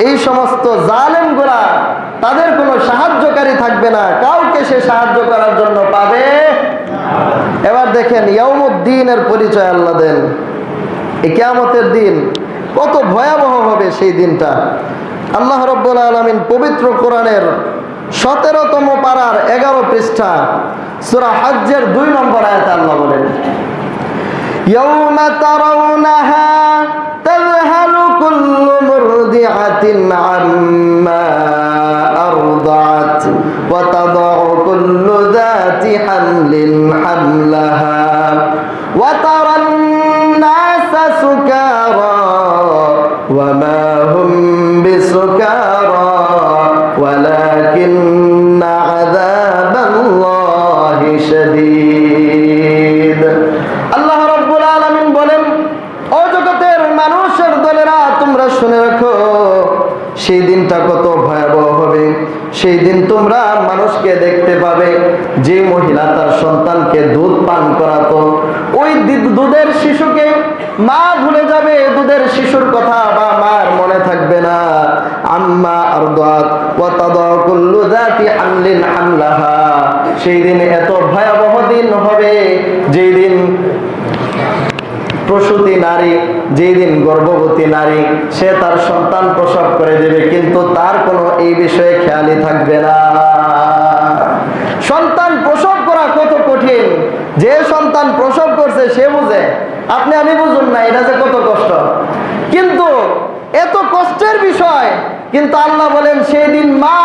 এই সমস্ত জালেমগুলা তাদের কোনো সাহায্যকারী থাকবে না, কাউকে সে সাহায্য করার জন্য পাবে। এবার দেখেন ইয়াউমুদ্দিনের পরিচয় আল্লাহ দেন। এই কিয়ামতের দিন কত ভয়াবহ হবে সেই দিনটা। আল্লাহ রাব্বুল আলামিন পবিত্র কোরআনের 17তম পারার 11 পৃষ্ঠা সূরা হজ্জের 2 নম্বর আয়াতে আল্লাহ বলেন, ইয়াউমা তারাউনাহা তাযহালু কুল্লু মুরদিআতিন আম্মা আরদাআত ওয়া তাদাউ কুল্লু যাতি হামলিন হামলাহা ওয়া তারান নাসা সুকারা ওয়া মা হুম বিসুকারা ওয়ালাকিন্না আযাবাল্লাহি শাদীদ। আল্লাহ রাব্বুল আলামিন বলেন, ও জগতের মানুষের দলেরা তোমরা শুনে রাখো, সেই দিনটা কত ভয়াবহ হবে। সেই দিন তোমরা মানুষকে দেখতে পাবে, যে মহিলা তার সন্তানকে দুধ পান করাতো, ওই দুধের শিশুকে মা ভুলে যাবে, দুধের শিশুর কথা বা মার মনে থাকবে না। আম্মা আরদাত ওয়া তাদাউ কুল্লু যাতি হামলিন হামলাহা। সেই দিন এত ভয়াবহ দিন হবে, যেই দিন প্রসূতি নারী, যেই দিন গর্ভবতী নারী সে তার সন্তান প্রসব করে দেবে, কিন্তু তার কোনো এই বিষয়ে খেয়ালই থাকবে না। সন্তান প্রসব করা কত কঠিন, যে সন্তান প্রসব করছে সে বুঝে, আপনি আমি বুঝুন না এটা যে কত কষ্ট। কিন্তু এত কষ্টের বিষয়, কিন্তু আল্লাহ বলেন সেই দিন মা,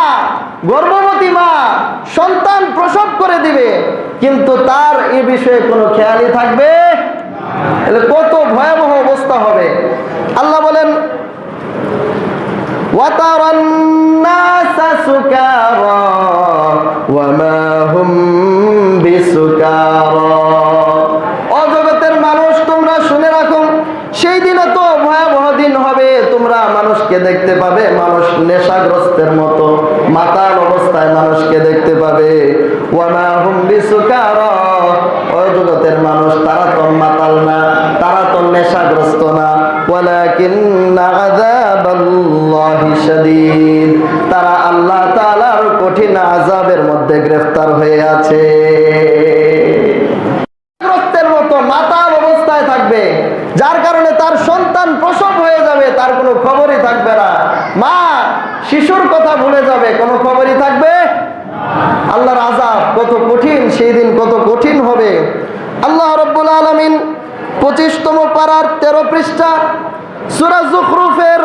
গর্ভবতী মা সন্তান প্রসব করে দিবে, কিন্তু তার এই বিষয়ে কোনো খেয়ালই থাকবে। কত ভয়াবহ অবস্থা হবে। আল্লাহ বলেন, ওয়াতারান নাসা সুকারা ওয়া মা হুম বিসুকারা। ও জগতের মানুষ তোমরা শুনে রাখো, সেই দিনে তো ভয়াবহ দিন হবে, তোমরা মানুষকে দেখতে পাবে মানুষ নেশাগ্রস্তের মতো মাতাল অবস্থায় মানুষকে দেখতে পাবে। ওয়া মা হুম বিসুকারা, ও জগতের মানুষ তারা তো মাতাল না, তারা তো নেশাগ্রস্ত না। ওয়ালাকিন্না আযাবাল্লাহি শাদীদ, তারা আল্লাহ তাআলার কঠিন আযাবের মধ্যে গ্রেফতার হয়ে আছে। নেশাগ্রস্তের মতো মাতাল অবস্থায় থাকবে, যার কারণে তার সন্তান প্রসব হয়ে যাবে, তার কোনো খবরই থাকবে না। মা শিশুর কথা ভুলে যাবে, কোনো খবরই থাকবে। আল্লাহর আযাব কত কঠিন, সেই দিন কত কঠিন হবে। আল্লাহ রাব্বুল আলামিন 25তম পারার 13 পৃষ্ঠা সূরা যুখরুফের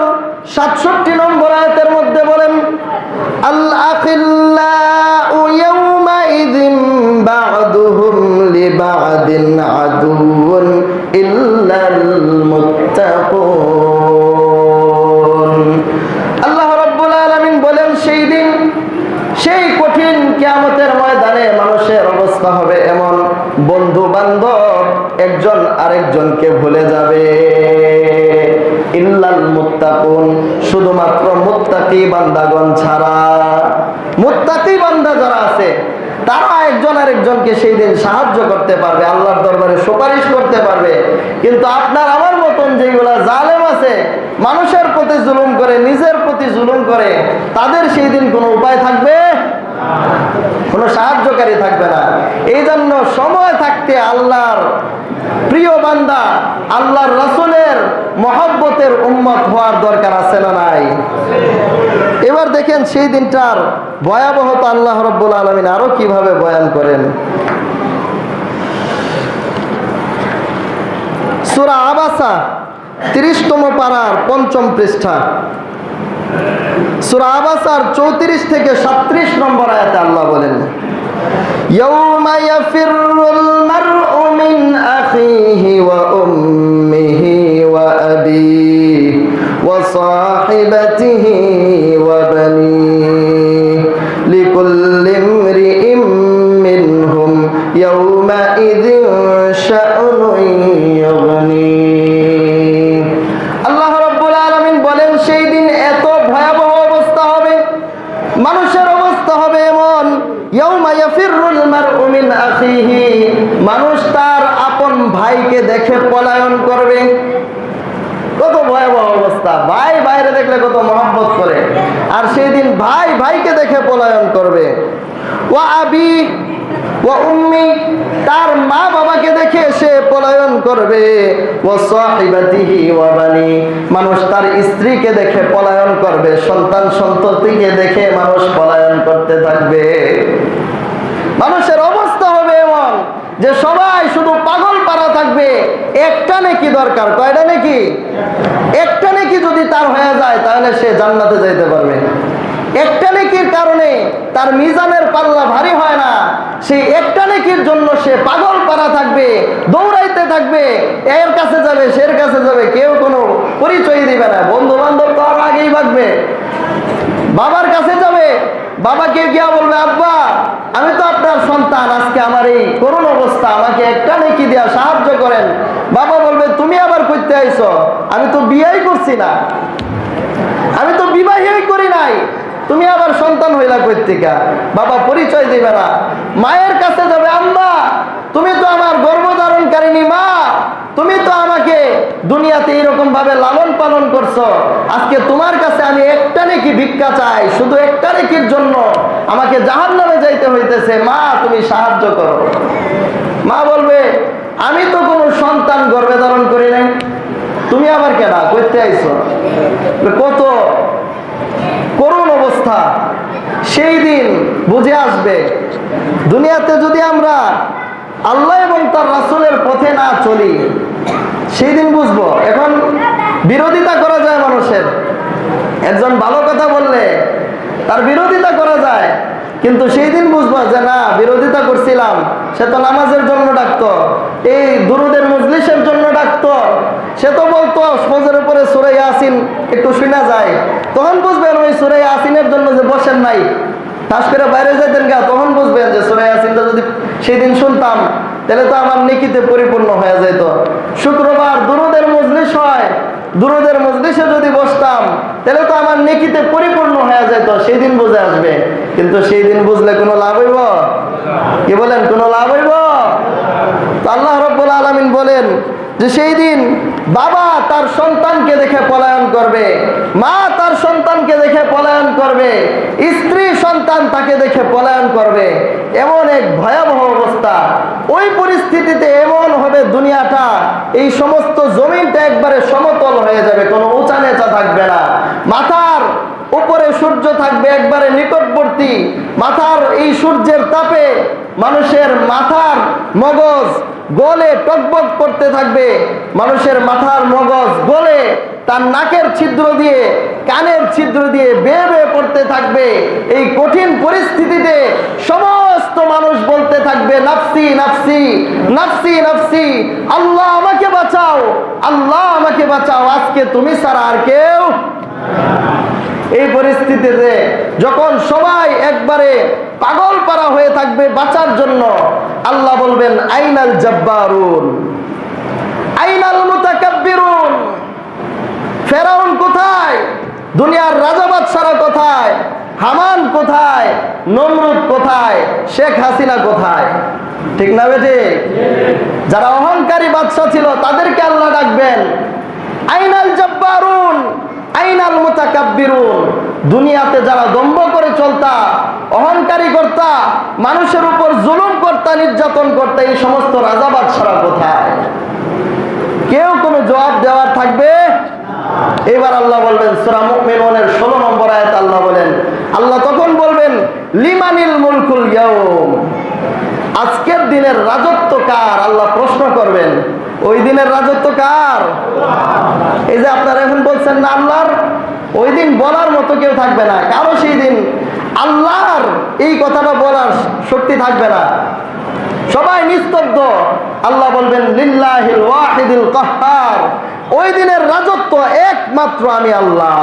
67 নম্বর আয়াতের মধ্যে বলেন, আল আখিল্লাউ ইয়াউমা ইযিন বা'দুহুম লিবা'দিন আদুউন ইল্লাল মুত্তাকুন। আল্লাহ রাব্বুল আলামিন বলেন, সেই দিন, সেই কঠিন কিয়ামতের ময়দানে মানুষের অবস্থা হবে এমন, বন্ধু বান্ধব একজন আরেকজনকে ভুলে যাবে। ইল্লাল মুত্তাকুন, শুধুমাত্র মুত্তাকি বান্দাগণ ছাড়া। মুত্তাকি বান্দা যারা আছে তারা একজন আরেকজনকে সেই দিন সাহায্য করতে পারবে, আল্লাহর দরবারে সুপারিশ করতে পারবে। কিন্তু আপনার আমার মতন যেগুলা জালেম আছে, মানুষের প্রতি জুলুম করে, নিজের প্রতি জুলুম করে, তাদের সেই দিন কোনো উপায় থাকবে, কোনো সাহায্যকারী থাকবে না। এই জন্য সময় থাকতে আল্লাহর প্রিয় বান্দা, আল্লাহর রাসূলের মহব্বতের উম্মত হওয়ার দরকার আছে না নাই? এবার দেখেন সেই দিনটার ভয়াবহতা আল্লাহ রাব্বুল আলামিন আরো কিভাবে বয়ান করেন। সূরা আবাসা 30তম পারার 5ম পৃষ্ঠা, সূরা আবাসার 34 থেকে 37 নম্বর আয়াতে আল্লাহ বলেন, ইয়াউমা ইয়াফিরুল মারউ মিন আখিহি ওয়া উম্মিহি ওয়া আবিহি ওয়া সাহিবাতিহি ওয়া বানিহি লিকুল্লি ইমরিইম মিনহুম ইয়াউমা ইযিন শা'নুন ইউগনিহি। আল্লাহ রাব্বুল আলামিন বলেন, সেই দিন এত ভয়াবহ অবস্থা হবে, মানুষের অবস্থা হবে এমন, ইয়াউমা ইয়াফিরুল মারউ মিন আখিহি, মানুষ তার আপন ভাইকে দেখে পলায়ন করবে। কত ভয়াবহ অবস্থা! ভাই বাইরে দেখলে কত মহব্বত করে। আর সেই দিন ভাই ভাইকে দেখে পলায়ন করবে। ওয়া আবি ওয়া উম্মি, তার মা বাবাকে দেখে সে পলায়ন করবে। ওয়া সাহিবাতিহি ওয়া বানি, মানুষ তার স্ত্রীকে দেখে পলায়ন করবে। সন্তান সন্ততিকে দেখে মানুষ পলায়ন করতে থাকবে। মানুষের অবস্থা হবে এমন যে সবাই শুধু পাগল পারা থাকবে। একটা নেকি দরকার, কয়টা নেকি? একটা নেকি যদি তার হয়ে যায় তাহলে সে জান্নাতে যাইতে পারবে। একটা নেকির কারণে তার মিজানের পাল্লা ভারী হয় না। সেই একটা নেকির জন্য সে পাগল পারা থাকবে, দৌড়াইতে থাকবে, এর কাছে যাবে সের কাছে যাবে, কেউ কোনো পরিচয় দিবে না। বন্ধু বান্ধব তো আর আগেই ভাগবে। বাবার কাছে যাবে, বাবাকে গিয়া বলবে, আব্বা আমি তো আপনার সন্তান, আজকে আমার এই করুণ অবস্থা, আমাকে একটা নেকি দিয়া সাহায্য করেন। বাবা বলবে, তুমি আবার করতে আইছো? আমি তো বিয়েই করছি না, আমি তো বিবাহই করি নাই, তুমি আবার সন্তান হইলা কই থেকে? বাবা পরিচয় দিবে না। মায়ের কাছে যাবে, আম্মা তুমি তো আমার গর্ভধারণকারিণী মা, তুমি তো আমাকে দুনিয়াতে এরকম ভাবে লালন পালন করছো, আজকে তোমার কাছে আমি একটা নেকি ভিক্ষা চাই, শুধু একটা নেকির জন্য আমাকে জাহান্নামে যাইতে হইতেছে, মা তুমি সাহায্য করো। মা বলবে, আমি তো কোনো সন্তান গর্ভে ধারণ করি নাই, তুমি আবার কেনা করতে আইছো? কত করুণ অবস্থা। সেই দিন বুঝে আসবে, দুনিয়াতে যদি আমরা আল্লাহ এবং তার রাসূলের পথে না চলি, সেই দিন বুঝবো। এখন বিরোধিতা করা যায় মানুষের, একজন ভালো কথা বললে তার বিরোধিতা করা যায়, কিন্তু সেই দিন বুঝবো যে না, বিরোধিতা করছিলাম, সে তো নামাজের জন্য ডাকতো, এই দুরুদের মজলিসের জন্য ডাকতো, সে তো বলতো ফজরের উপরে সূরা ইয়াসিন একটু শোনা যায়, তখন বুঝবেন ওই সূরা ইয়াসিনের জন্য যে বসেন নাই, খাস করে বাইরে যেতেন গা, তখন বুঝবেন যে সূরা ইয়াসিনটা যদি সেই দিন শুনতাম তাহলে তো আমার নেকিতে পরিপূর্ণ হয়ে যেত। শুক্রবার দুরুদের মজলিস হয়, দুরুদের মজলিসে যদি বসতাম তাহলে তো আমার নেকিতে পরিপূর্ণ হয়ে যেত। সেই দিন বুঝে আসবে, কিন্তু সেই দিন বুঝলে কোনো লাভ হইব? কি বলেন, কোনো লাভ হইব? আল্লাহ রাব্বুল আলামিন বলেন যে সেই দিন বাবা তার সন্তানকে দেখে পলায়ন করবে, মা তার সন্তানকে দেখে পলায়ন করবে, স্ত্রী সন্তান তাকে দেখে পলায়ন করবে। এমন এক ভয়াবহ অবস্থা। ওই পরিস্থিতিতে এমন হবে দুনিয়াটা, এই সমস্ত জমিনটা একবারে সমতল হয়ে যাবে, কোনো উঁচা নেচা থাকবে না। মাথার উপরে সূর্য থাকবে একবারে নিকটবর্তী, মাথার এই সূর্যের তাপে মানুষের মাথার মগজ গলে টকবক করতে থাকবে, মানুষের মাথার মগজ গলে তার নাকের ছিদ্র দিয়ে কানের ছিদ্র দিয়ে বেয়ে বেয়ে পড়তে থাকবে। এই কঠিন পরিস্থিতিতে সমস্ত মানুষ বলতে থাকবে, নাফসি নাফসি নাফসি নাফসি, আল্লাহ আমাকে বাঁচাও, আল্লাহ আমাকে বাঁচাও, আজকে তুমি ছাড়া আর কেউ। এই পরিস্থিতিতে যখন সবাই একবারে পাগল পারা হয়ে থাকবে বাঁচার জন্য, আল্লাহ বলবেন, আইনাল জাব্বারুন আইনাল মুতাকাব্বিরুন, ফেরাউন কোথায়, দুনিয়ার রাজা বাদশারা কোথায়, হামান কোথায়, নমরুদ কোথায়, শেখ হাসিনা কোথায়? ঠিক না বেটে? যারা অহংকারী বাদশা ছিল তাদেরকে আল্লাহ ডাকবেন, আইনাল জাব্বারুন আইনাল মুতাকাব্বিরুন। দুনিয়াতে যারা দম্ভ করে চলতা, অহংকারী করতা, মানুষের উপর জুলুম করতা, নির্যাতন করতা, এই সমস্ত রাজা বাদশারা কোথায়? কেউ কোনো জবাব দেওয়ার থাকবে? এবার আল্লাহ বলবেন, সূরা মুমিনুনের 16 নম্বর আয়াত আল্লাহ বলেন, আল্লাহ তখন বলবেন, লিমানিল মুলকুল ইয়াউম, আজকের দিনের রাজত্ব কার? আল্লাহ প্রশ্ন করবেন, ওই দিনের রাজত্ব কার? এই যে আপনারা এখন বলছেন না আল্লাহর, ওই দিন বলার মতো কেউ থাকবে না, কারো সেই দিন আল্লাহর এই কথাটা বলার শক্তি থাকবে না, সবাই নিস্তব্ধ। আল্লাহ বলবেন, লিল্লাহিল ওয়াহিদিল কাহ্হার, ওই দিনের রাজত্ব একমাত্র আমি আল্লাহ।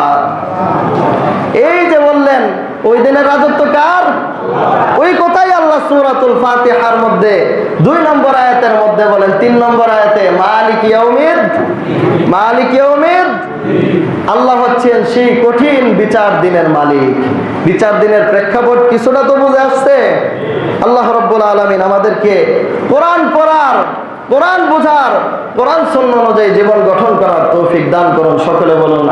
এই যে বললেন ওই দিনের রাজত্ব কার, ওই কথাই আল্লাহ সূরাতুল ফাতিহার মধ্যে 2 নম্বর আয়াতের মধ্যে বলেন। 3 নম্বর আয়াতে মালিক ইয়াউমিদ, মালিক ইয়াউমিদ, আল্লাহ হচ্ছেন সেই কঠিন বিচার দিনের মালিক। বিচার দিনের প্রেক্ষাপট কিছুটা তো বুঝে আসছে। আল্লাহ রাব্বুল আলামিন আমাদেরকে কোরআন পড়ার, কোরআন বোঝার, কোরআন সুন্নাহ অনুযায়ী জীবন গঠন করার তৌফিক দান করুন। সকলে বলুন।